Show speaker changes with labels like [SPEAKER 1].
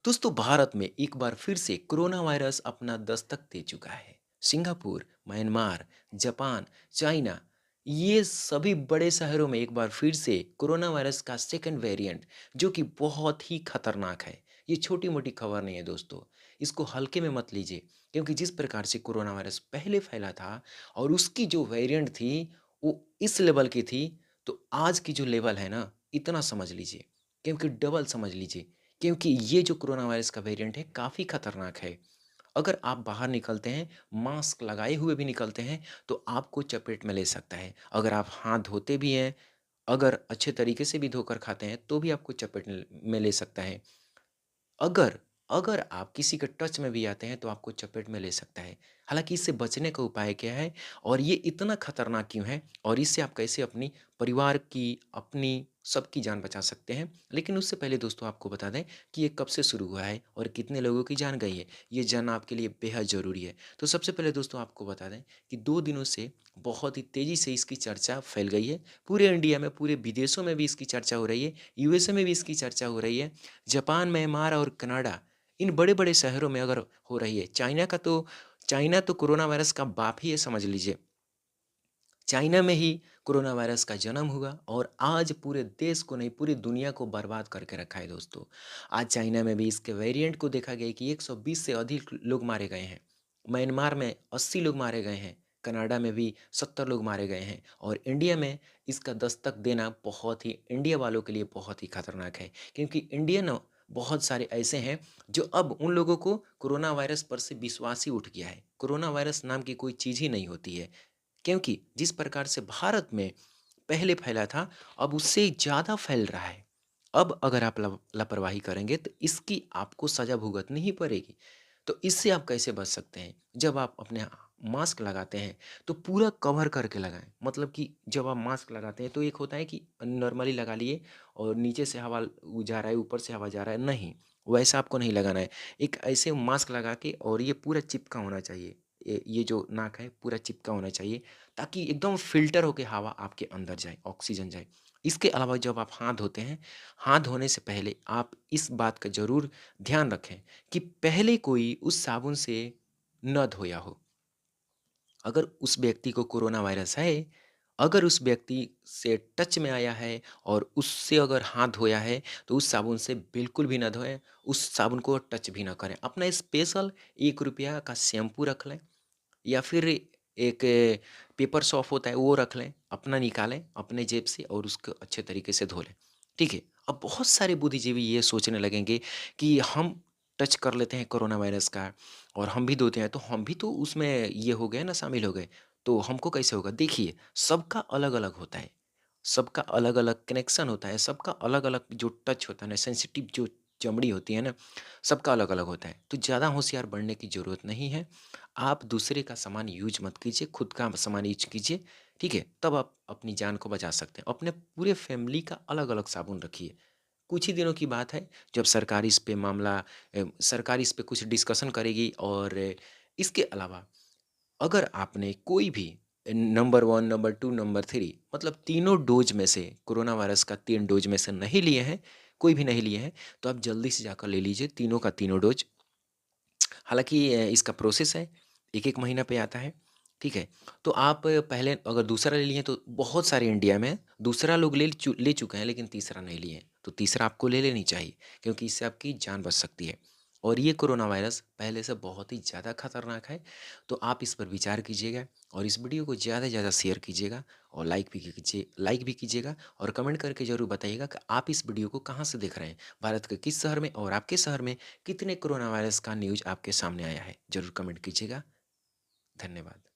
[SPEAKER 1] दोस्तों भारत में एक बार फिर से कोरोना वायरस अपना दस्तक दे चुका है। सिंगापुर, म्यांमार, जापान, चाइना ये सभी बड़े शहरों में एक बार फिर से कोरोना वायरस का सेकंड वेरिएंट जो कि बहुत ही खतरनाक है। ये छोटी-मोटी खबर नहीं है दोस्तों। इसको हल्के में मत लीजिए क्योंकि जिस प्रकार से कोरोना वायरस पहले फैला था और उसकी जो वेरिएंट थी वो इस लेवल की थी, तो आज की जो लेवल है ना इतना समझ लीजिए क्योंकि डबल समझ लीजिए क्योंकि ये जो कोरोना वायरस का वेरिएंट है काफ़ी खतरनाक है। अगर आप बाहर निकलते हैं, मास्क लगाए हुए भी निकलते हैं, तो आपको चपेट में ले सकता है। अगर आप हाथ धोते भी हैं, अगर अच्छे तरीके से भी धोकर खाते हैं, तो भी आपको चपेट में ले सकता है। अगर अगर आप किसी के टच में भी आते हैं तो आपको चपेट में ले सकता है। हालाँकि इससे बचने का उपाय क्या है और ये इतना खतरनाक क्यों है और इससे आप कैसे अपनी परिवार की, अपनी सबकी जान बचा सकते हैं। लेकिन उससे पहले दोस्तों आपको बता दें कि ये कब से शुरू हुआ है और कितने लोगों की जान गई है। ये जानना आपके लिए बेहद ज़रूरी है। तो सबसे पहले दोस्तों आपको बता दें कि 2 दिनों से बहुत ही तेज़ी से इसकी चर्चा फैल गई है। पूरे इंडिया में, पूरे विदेशों में भी इसकी चर्चा हो रही है, यूएसए में भी इसकी चर्चा हो रही है। जापान, म्यांमार और कनाडा इन बड़े-बड़े शहरों में अगर हो रही है, चाइना तो कोरोना वायरस का बाप ही है समझ लीजिए। चाइना में ही कोरोना वायरस का जन्म हुआ और आज पूरे देश को नहीं, पूरी दुनिया को बर्बाद करके रखा है दोस्तों। आज चाइना में भी इसके वेरिएंट को देखा गया कि 120 से अधिक लोग मारे गए हैं। म्यांमार में 80 लोग मारे गए हैं। कनाडा में भी 70 लोग मारे गए हैं और इंडिया में इसका दस्तक देना बहुत ही इंडिया वालों के लिए बहुत ही खतरनाक है क्योंकि इंडियन बहुत सारे ऐसे हैं जो अब उन लोगों को कोरोना वायरस पर से विश्वास ही उठ गया है। कोरोना वायरस नाम की कोई चीज़ ही नहीं होती है। क्योंकि जिस प्रकार से भारत में पहले फैला था, अब उससे ज़्यादा फैल रहा है। अब अगर आप लापरवाही करेंगे तो इसकी आपको सज़ा भुगतनी ही पड़ेगी। तो इससे आप कैसे बच सकते हैं? जब आप अपने मास्क लगाते हैं तो पूरा कवर करके लगाएँ। मतलब कि जब आप मास्क लगाते हैं तो एक होता है कि नॉर्मली लगा लिए और नीचे से हवा जा रहा है, ऊपर से हवा जा रहा है, नहीं, वैसा आपको नहीं लगाना है। एक ऐसे मास्क लगा के और ये पूरा चिपका होना चाहिए। ये जो नाक है पूरा चिपका होना चाहिए ताकि एकदम फ़िल्टर होके हवा आपके अंदर जाए, ऑक्सीजन जाए। इसके अलावा जब आप हाथ धोते हैं, हाथ धोने से पहले आप इस बात का ज़रूर ध्यान रखें कि पहले कोई उस साबुन से न धोया हो। अगर उस व्यक्ति को कोरोना वायरस है, अगर उस व्यक्ति से टच में आया है और उससे अगर हाथ धोया है, तो उस साबुन से बिल्कुल भी ना धोएँ, उस साबुन को टच भी ना करें। अपना स्पेशल ₹1 का शैम्पू रख लें या फिर एक पेपर सॉप होता है वो रख लें, अपना निकालें अपने जेब से और उसको अच्छे तरीके से धो लें, ठीक है? अब बहुत सारे बुद्धिजीवी ये सोचने लगेंगे कि हम टच कर लेते हैं कोरोना वायरस का और हम भी धोते हैं, तो हम भी तो उसमें ये हो गए ना शामिल हो गए, तो हमको कैसे होगा? देखिए, सबका अलग-अलग होता है, सबका अलग-अलग कनेक्शन होता है, सबका अलग-अलग जो टच होता है ना, सेंसिटिव जो चमड़ी होती है ना, सबका अलग-अलग होता है। तो ज़्यादा होशियार बनने की ज़रूरत नहीं है। आप दूसरे का सामान यूज़ मत कीजिए, खुद का सामान यूज़ कीजिए, ठीक है? तब आप अपनी जान को बचा सकते हैं। अपने पूरे फैमिली का अलग-अलग साबुन रखिए। कुछ ही दिनों की बात है जब सरकार इस पे कुछ डिस्कशन करेगी और इसके अलावा अगर आपने कोई भी नंबर 1, नंबर 2, नंबर 3 मतलब तीनों डोज़ में से कोरोना वायरस का 3 डोज़ में से नहीं लिए हैं, कोई भी नहीं लिए हैं, तो आप जल्दी से जाकर ले लीजिए तीनों का तीनों डोज़। हालाँकि इसका प्रोसेस है, 1-1 महीना पे आता है, ठीक है? तो आप पहले अगर दूसरा ले लिए तो बहुत सारे इंडिया में दूसरा लोग ले चुके हैं लेकिन तीसरा नहीं लिए हैं, तो तीसरा आपको ले लेनी चाहिए क्योंकि इससे आपकी जान बच सकती है। और ये कोरोना वायरस पहले से बहुत ही ज़्यादा खतरनाक है, तो आप इस पर विचार कीजिएगा और इस वीडियो को ज़्यादा से ज़्यादा शेयर कीजिएगा और लाइक भी कीजिएगा और कमेंट करके ज़रूर बताइएगा कि आप इस वीडियो को कहाँ से देख रहे हैं, भारत के किस शहर में और आपके शहर में कितने कोरोना वायरस का न्यूज़ आपके सामने आया है? ज़रूर कमेंट कीजिएगा। धन्यवाद।